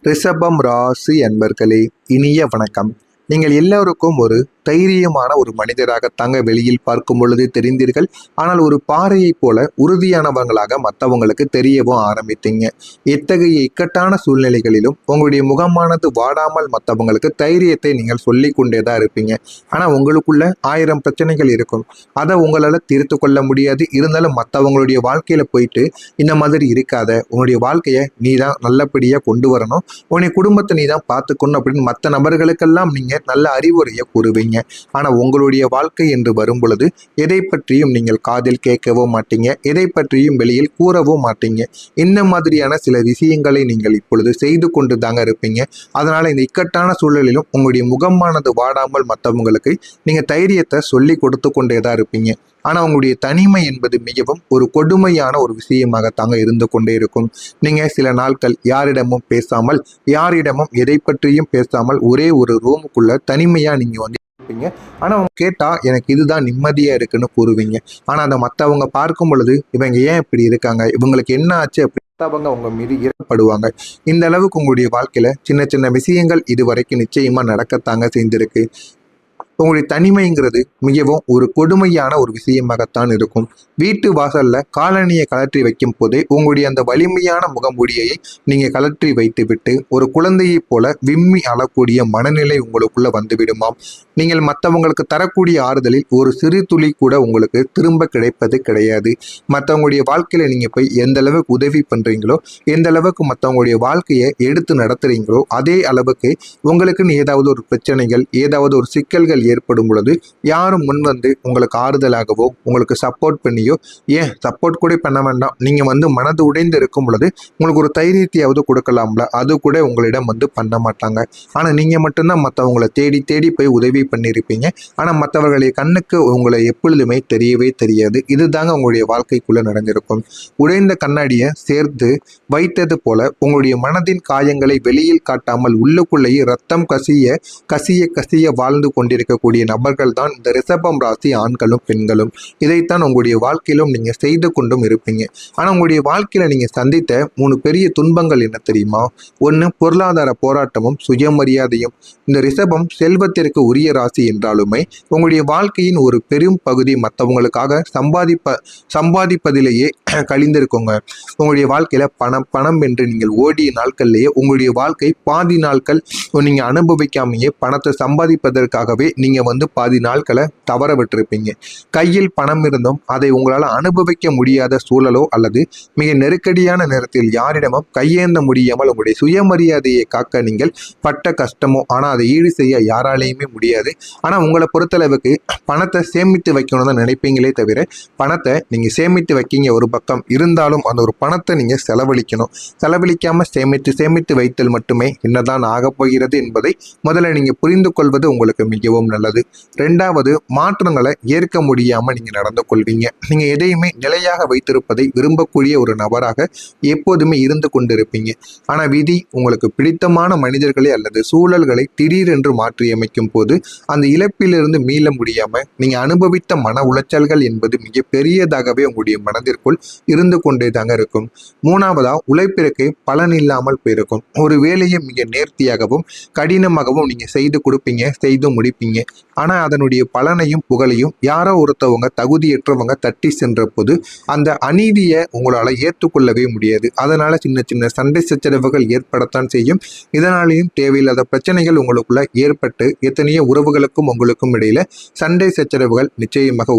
ரிஷபம் ராசி அன்பர்களே, இனிய வணக்கம். நீங்கள் எல்லோருக்கும் ஒரு தைரியமான ஒரு மனிதராகத்தாங்க வெளியில் பார்க்கும் பொழுது தெரிந்தீர்கள். ஆனால் ஒரு பாறையைப் போல உறுதியானவங்களாக மற்றவங்களுக்கு தெரியவும் ஆரம்பித்தீங்க. இத்தகைய இக்கட்டான சூழ்நிலைகளிலும் உங்களுடைய முகமானது வாடாமல் மற்றவங்களுக்கு தைரியத்தை நீங்கள் சொல்லி கொண்டே தான் இருப்பீங்க. ஆனால் உங்களுக்குள்ள 1000 பிரச்சனைகள் இருக்கும். அதை உங்களால் தீர்த்து கொள்ள முடியாது. இருந்தாலும் மற்றவங்களுடைய வாழ்க்கையில போயிட்டு இந்த மாதிரி இருக்காத, உன்னுடைய வாழ்க்கையை நீ தான் நல்லபடியாக கொண்டு வரணும், உன்னுடைய குடும்பத்தை நீ தான் பார்த்துக்கணும் அப்படின்னு மற்ற நபர்களுக்கெல்லாம் நீங்கள் நல்ல அறிவுரையை கூறுவீங்க. ஆனா உங்களுடைய வாழ்க்கை என்று வரும் பொழுது எதை பற்றியும் நீங்கள் காதில் கேட்கவோ மாட்டீங்க, எதை பற்றியும் வெளியில் கூறவோ மாட்டீங்க. இந்த மாதிரியான சில விஷயங்களை நீங்கள் இப்பொழுது செய்து கொண்டு தாங்க இருப்பீங்க. அதனால இந்த இக்கட்டான சூழலிலும் உங்களுடைய முகமானது வாடாமல் மற்றவங்களுக்கு நீங்க தைரியத்தை சொல்லி கொடுத்து கொண்டே தான் இருப்பீங்க. ஆனா உங்களுடைய தனிமை என்பது மிகவும் ஒரு கொடுமையான ஒரு விஷயமாகத்தாங்க இருந்து கொண்டே இருக்கும். நீங்க சில நாட்கள் யாரிடமும் பேசாமல், யாரிடமும் எதை பற்றியும் பேசாமல் ஒரே ஒரு ரூமுக்குள்ள தனிமையா நீங்க வந்து இருப்பீங்க. ஆனா அவங்க கேட்டா எனக்கு இதுதான் நிம்மதியா இருக்குன்னு கூறுவீங்க. ஆனா அதை மற்றவங்க பார்க்கும் பொழுது இவங்க ஏன் இப்படி இருக்காங்க, இவங்களுக்கு என்ன ஆச்சு அப்படி அவங்க உங்க மீது ஈர்க்கப்படுவாங்க. இந்த அளவுக்கு உங்களுடைய வாழ்க்கையில சின்ன சின்ன விஷயங்கள் இதுவரைக்கும் நிச்சயமா நடக்கத்தாங்க செய்திருக்கு. உங்களுடைய தனிமைங்கிறது மிகவும் ஒரு கொடுமையான ஒரு விஷயமாகத்தான் இருக்கும். வீட்டு வாசல்ல காலணியை கலற்றி வைக்கும் போதே உங்களுடைய அந்த வலிமையான முகமூடியை நீங்க கலற்றி வைத்து விட்டு ஒரு குழந்தையை போல விம்மி அழக்கூடிய மனநிலை உங்களுக்குள்ள வந்துவிடுமாம். நீங்கள் மற்றவங்களுக்கு தரக்கூடிய ஆறுதலில் ஒரு சிறு துளி கூட உங்களுக்கு திரும்ப கிடைப்பது கிடையாது. மற்றவங்களுடைய வாழ்க்கையில நீங்க போய் எந்த அளவுக்கு உதவி பண்றீங்களோ, எந்த அளவுக்கு மற்றவங்களுடைய வாழ்க்கையை எடுத்து நடத்துறீங்களோ, அதே அளவுக்கு உங்களுக்குன்னு ஏதாவது ஒரு பிரச்சனைகள், ஏதாவது ஒரு சிக்கல்கள் ஏற்படும் பொழுது யாரும் முன் வந்து உங்களுக்கு ஆறுதலாகவோ உங்களுக்கு சப்போர்ட் பண்ணியோ, ஏன் சப்போர்ட் கூட பண்ண வேண்டாம், நீங்க வந்து மனது உடைந்து இருக்கும் பொழுது உங்களுக்கு ஒரு தைரியத்தையாவது கொடுக்கலாம்ல, அது கூட உங்களிடம் வந்து பண்ண மாட்டாங்க. ஆனா நீங்க மட்டும்தான் மற்றவங்களை தேடி தேடி போய் உதவி பண்ணியிருப்பீங்க. ஆனா மற்றவர்களுடைய கண்ணுக்கு உங்களை எப்பொழுதுமே தெரியவே தெரியாது. இதுதாங்க உங்களுடைய வாழ்க்கைக்குள்ள நடந்திருக்கும். உடைந்த கண்ணாடியை சேர்த்து வைத்தது போல உங்களுடைய மனதின் காயங்களை வெளியில் காட்டாமல் உள்ளுக்குள்ளேயே ரத்தம் கசிய கசிய கசிய வாழ்ந்து கொண்டிருக்கக்கூடிய நபர்கள் தான் இந்த ரிஷபம் ராசி ஆண்களும் பெண்களும். இதைத்தான் உங்களுடைய வாழ்க்கையிலும் நீங்க செய்து கொண்டும் இருப்பீங்க. ஆனா உங்களுடைய வாழ்க்கையில நீங்க சந்தித்த 3 பெரிய துன்பங்கள் என்ன தெரியுமா? ஒன்று, பொருளாதார போராட்டமும் சுயமரியாதையும். இந்த ரிஷபம் செல்வத்திற்கு உரிய ராசி என்றாலுமே உங்களுடைய வாழ்க்கையின் ஒரு பெரும் பகுதி மற்றவங்களுக்காக சம்பாதிப்பதிலேயே கழிந்திருக்குங்க. உங்களுடைய வாழ்க்கையில பணம் பணம் என்று நீங்கள் ஓடிய நாட்கள்லேயே உங்களுடைய வாழ்க்கை பாதி நாட்கள் நீங்க அனுபவிக்காமையே பணத்தை சம்பாதிப்பதற்காகவே நீங்க வந்து பாதி நாட்களை தவற விட்டிருப்பீங்க. கையில் பணம் இருந்தும் அதை உங்களால் அனுபவிக்க முடியாத சூழலோ அல்லது மிக நெருக்கடியான நேரத்தில் யாரிடமும் கையேந்த முடியாமல் உங்களுடைய சுயமரியாதையை காக்க நீங்கள் பட்ட கஷ்டமோ, ஆனா அதை ஈடு செய்ய யாராலையுமே முடியாது. ஆனா உங்களை பொறுத்தளவுக்கு பணத்தை சேமித்து வைக்கணும் தான் நினைப்பீங்களே தவிர பணத்தை நீங்க சேமித்து வைக்கீங்க ஒரு பக்கம், இருந்தாலும் அந்த ஒரு பணத்தை நீங்க செலவழிக்கணும். செலவழிக்காம சேமித்து சேமித்து வைத்தல் மட்டுமே என்னதான் ஆகப் போகிறது என்பதை முதல்ல நீங்க புரிந்து கொள்வது உங்களுக்கு மிகவும் நல்லது. 2வது, மாற்றங்களை ஏற்க முடியாம நீங்க நடந்து கொள்வீங்க. நீங்க எதையுமே நிலையாக வைத்திருப்பதை விரும்பக்கூடிய ஒரு நபராக எப்போதுமே இருந்து கொண்டிருப்பீங்க. ஆனா விதி உங்களுக்கு பிடித்தமான மனிதர்களை அல்லது சூழல்களை திடீரென்று மாற்றி அமைக்கும் போது அந்த இழப்பிலிருந்து மீள முடியாம நீங்க அனுபவித்த மன உளைச்சல்கள் என்பது மிக பெரியதாகவே உங்களுடைய மனதிற்குள் இருந்து கொண்டே தாங்க இருக்கும். 3வதா, உழைப்பிற்கு பலன் இல்லாமல் போயிருக்கும். ஒரு வேலையை மிக நேர்த்தியாகவும் கடினமாகவும் நீங்க செய்து கொடுப்பீங்க, செய்து முடிப்பீங்க. ஆனா அதனுடைய பலனையும் புகழையும் யாரோ ஒருத்தவங்க தகுதியற்றவங்க தட்டி சென்ற போது அந்த அநீதியை உங்களால ஏற்றுக்கொள்ளவே முடியாது. அதனால சின்ன சின்ன சண்டை சச்சரவுகள் ஏற்படத்தான் செய்யும். இதனாலேயும் தேவையில்லாத பிரச்சனைகள் உங்களுக்குள்ள ஏற்பட்டு எத்தனையோ உறவுகளுக்கும் உங்களுக்கும் இடையில சண்டை சச்சரவுகள் நிச்சயமாக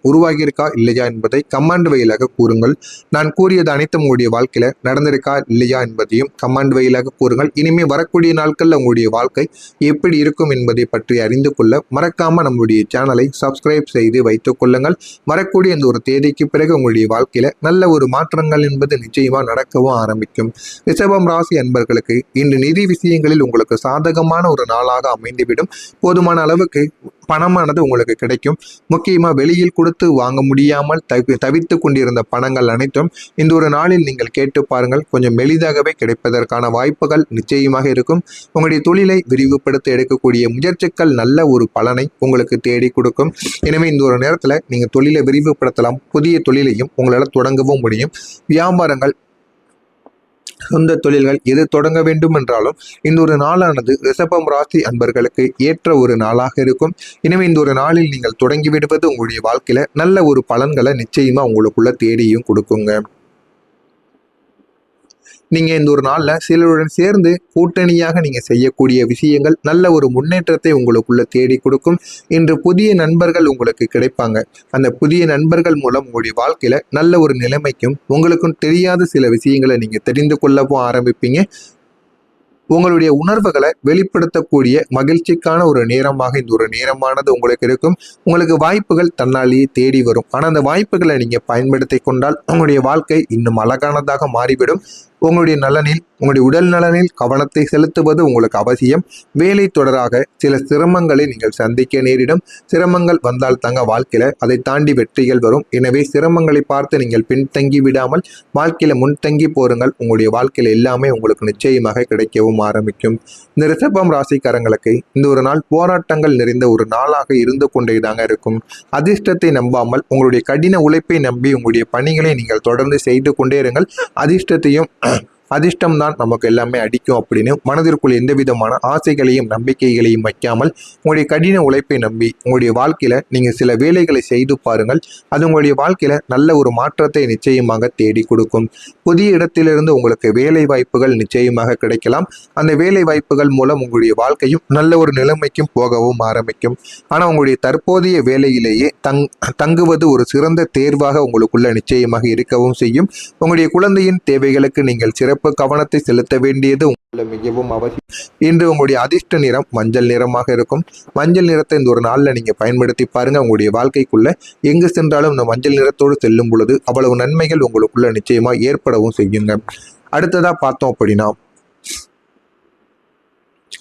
உருவாகியிருக்கா இல்லையா என்பதை கமாண்ட் வழியாக கூறுங்கள். நான் கூறியது அனைத்தும் உங்களுடைய வாழ்க்கையில நடந்திருக்கா இல்லையா என்பதையும் கமாண்ட் வழியாக கூறுங்கள். இனிமே வரக்கூடிய நாட்கள்ல உங்களுடைய வாழ்க்கை எப்படி இருக்கும் என்பதை பற்றி அறிந்து கொள்ள மறக்காம நம்முடைய சேனலை சப்ஸ்கிரைப் செய்து வைத்துக் கொள்ளுங்கள். வரக்கூடிய இந்த ஒரு தேதிக்கு பிறகு உங்களுடைய வாழ்க்கையில நல்ல ஒரு மாற்றங்கள் என்பது நிச்சயமா நடக்கவும் ஆரம்பிக்கும். ரிஷபம் ராசி அன்பர்களுக்கு இன்று நிதி விஷயங்களில் உங்களுக்கு சாதகமான ஒரு நாளாக அமைந்துவிடும். போதுமான அளவுக்கு பணமானது உங்களுக்கு கிடைக்கும். முக்கியமா வெளியில் கொடுத்து வாங்க முடியாமல் தவித்து கொண்டிருந்த பணங்கள் அனைத்தும் இந்த ஒரு நாளில் நீங்கள் கேட்டு பாருங்கள், கொஞ்சம் எளிதாகவே கிடைப்பதற்கான வாய்ப்புகள் நிச்சயமாக இருக்கும். உங்களுடைய தொழிலை விரிவுபடுத்த எடுக்கக்கூடிய முயற்சிகள் நல்ல ஒரு பலனை உங்களுக்கு தேடி கொடுக்கும். எனவே இந்த ஒரு நேரத்தில் நீங்கள் தொழிலை விரிவுபடுத்தலாம், புதிய தொழிலையும் உங்களால் தொடங்கவும் முடியும். வியாபாரங்கள் சொந்த தொழில்கள் எது தொடங்க வேண்டும் என்றாலும் இந்த ஒரு நாளானது ரிஷபம் ராசி அன்பர்களுக்கு ஏற்ற ஒரு நாளாக இருக்கும். எனவே இந்த ஒரு நாளில் நீங்கள் தொடங்கி விடுவது உங்களுடைய வாழ்க்கையில நல்ல ஒரு பலன்களை நிச்சயமா உங்களுக்குள்ள தேடியும் கொடுக்குங்க. நீங்க இந்த ஒரு நாள்ல சிலருடன் சேர்ந்து கூட்டணியாக நீங்க செய்யக்கூடிய விஷயங்கள் நல்ல ஒரு முன்னேற்றத்தை உங்களுக்குள்ள தேடி கொடுக்கும். இன்று புதிய நண்பர்கள் உங்களுக்கு கிடைப்பாங்க. அந்த புதிய நண்பர்கள் மூலம் உங்களுடைய வாழ்க்கையில நல்ல ஒரு நிலைமைக்கும் உங்களுக்கும் தெரியாத சில விஷயங்களை நீங்க தெரிந்து கொள்ளவும் ஆரம்பிப்பீங்க. உங்களுடைய உணர்வுகளை வெளிப்படுத்தக்கூடிய மகிழ்ச்சிக்கான ஒரு நேரமாக இந்த ஒரு நேரமானது உங்களுக்கு இருக்கும். உங்களுக்கு வாய்ப்புகள் தன்னாலேயே தேடி வரும். ஆனா அந்த வாய்ப்புகளை நீங்க பயன்படுத்தி கொண்டால் உங்களுடைய வாழ்க்கை இன்னும் அழகானதாக மாறிவிடும். உங்களுடைய நலனில், உங்களுடைய உடல் நலனில் கவனத்தை செலுத்துவது உங்களுக்கு அவசியம். வேலை தொடராக சில சிரமங்களை நீங்கள் சந்திக்க நேரிடும். சிரமங்கள் வந்தால் தாங்க வாழ்க்கையில அதை தாண்டி வெற்றிகள் வரும். எனவே சிரமங்களை பார்த்து நீங்கள் பின்தங்கி விடாமல் வாழ்க்கையில முன்தங்கி போருங்கள். உங்களுடைய வாழ்க்கையில எல்லாமே உங்களுக்கு நிச்சயமாக கிடைக்கவும் ஆரம்பிக்கும். இந்த ரிஷபம் ராசிக்காரங்களுக்கு இந்த ஒரு நாள் போராட்டங்கள் நிறைந்த ஒரு நாளாக இருந்து கொண்டே தாங்க இருக்கும். அதிர்ஷ்டத்தை நம்பாமல் உங்களுடைய கடின உழைப்பை நம்பி உங்களுடைய பணிகளை நீங்கள் தொடர்ந்து செய்து கொண்டே இருங்கள். அதிர்ஷ்டம் தான் நமக்கு எல்லாமே அடிக்கும் அப்படின்னு மனதிற்குள் எந்த விதமான ஆசைகளையும் நம்பிக்கைகளையும் வைக்காமல் உங்களுடைய கடின உழைப்பை நம்பி உங்களுடைய வாழ்க்கையில நீங்க சில வேலைகளை செய்து பாருங்கள். அது உங்களுடைய வாழ்க்கையில நல்ல ஒரு மாற்றத்தை நிச்சயமாக தேடி கொடுக்கும். புதிய இடத்திலிருந்து உங்களுக்கு வேலை வாய்ப்புகள் நிச்சயமாக கிடைக்கலாம். அந்த வேலை வாய்ப்புகள் மூலம் உங்களுடைய வாழ்க்கையும் நல்ல ஒரு நிலைமைக்கும் போகவும் ஆரம்பிக்கும். ஆனா உங்களுடைய தற்போதைய வேலையிலேயே தங்குவது ஒரு சிறந்த தேர்வாக உங்களுக்குள்ள நிச்சயமாக இருக்கவும் செய்யும். உங்களுடைய குழந்தையின் தேவைகளுக்கு நீங்கள் சிறப்பு கவனத்தை செலுத்த வேண்டியது மிகவும் அவசியம். இன்று உங்களுடைய அதிர்ஷ்ட நிறம் மஞ்சள் நிறமாக இருக்கும். மஞ்சள் நிறத்தை இந்த ஒரு நாள்ல நீங்க பயன்படுத்தி பாருங்க. உங்களுடைய வாழ்க்கைக்குள்ள எங்கு சென்றாலும் இந்த மஞ்சள் நிறத்தோடு செல்லும் பொழுது அவ்வளவு நன்மைகள் உங்களுக்குள்ள நிச்சயமா ஏற்படவும் செய்யுங்க. அடுத்ததா பார்த்தோம் அப்படின்னா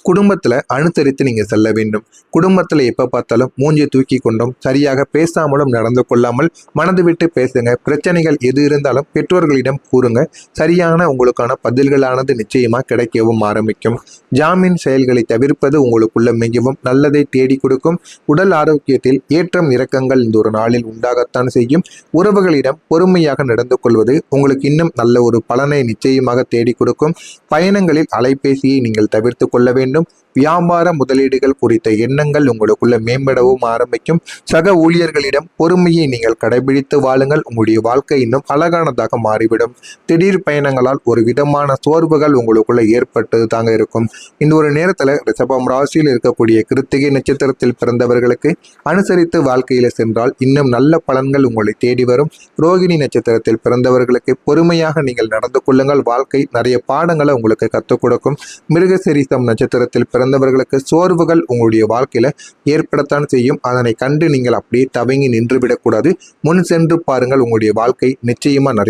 குடும்பத்துல அனுசரித்து நீங்க செல்ல வேண்டும். குடும்பத்துல எப்ப பார்த்தாலும் மூஞ்சி தூக்கி கொண்டும் சரியாக பேசாமலும் நடந்து கொள்ளாமல் மனது விட்டு பேசுங்க. பிரச்சனைகள் எது இருந்தாலும் பெற்றோர்களிடம் கூறுங்க. சரியான உங்களுக்கான பதில்களானது நிச்சயமா கிடைக்கவும் ஆரம்பிக்கும். ஜாமீன் செயல்களை தவிர்ப்பது உங்களுக்குள்ள மிகவும் நல்லதை தேடி கொடுக்கும். உடல் ஆரோக்கியத்தில் ஏற்றம் இறக்கங்கள் இந்த ஒரு நாளில் உண்டாகத்தான் செய்யும். உறவுகளிடம் பொறுமையாக நடந்து கொள்வது உங்களுக்கு இன்னும் நல்ல ஒரு பலனை நிச்சயமாக தேடி கொடுக்கும். பயணங்களில் அலைபேசியை நீங்கள் தவிர்த்து கொள்ள வேண்டும். வியாபார முதலீடுகள் குறித்த எண்ணங்கள் உங்களுக்குள்ள மேம்படவும் ஆரம்பிக்கும். சக ஊழியர்களிடம் பொறுமையை நீங்கள் கடைபிடித்து வாழுங்கள். உங்களுடைய வாழ்க்கை இன்னும் அழகானதாக மாறிவிடும். திடீர் பயணங்களால் ஒரு விதமான சோர்வுகள் உங்களுக்குள்ள ஏற்பட்டு தாங்க இருக்கும். இந்த ஒரு நேரத்துல ரிஷபம் ராசியில் இருக்கக்கூடிய கிருத்திகை நட்சத்திரத்தில் பிறந்தவர்களுக்கு அனுசரித்து வாழ்க்கையில சென்றால் இன்னும் நல்ல பலன்கள் உங்களை தேடி வரும். ரோகிணி நட்சத்திரத்தில் பிறந்தவர்களுக்கு பொறுமையாக நீங்கள் நடந்து கொள்ளுங்கள். வாழ்க்கை நிறைய பாடங்களை உங்களுக்கு கற்றுக் கொடுக்கும். மிருகசீரிஷம் நட்சத்திரத்தில் பிறந்தவர்களுக்கு சோர்வுகள் உங்களுடைய வாழ்க்கையில ஏற்படத்தான் செய்யும். அதனை கண்டு நீங்கள் அப்படியே தவங்கி நின்று விடக்கூடாது. முன் சென்று பாருங்கள். உங்களுடைய வாழ்க்கை நிச்சயமா நிறைய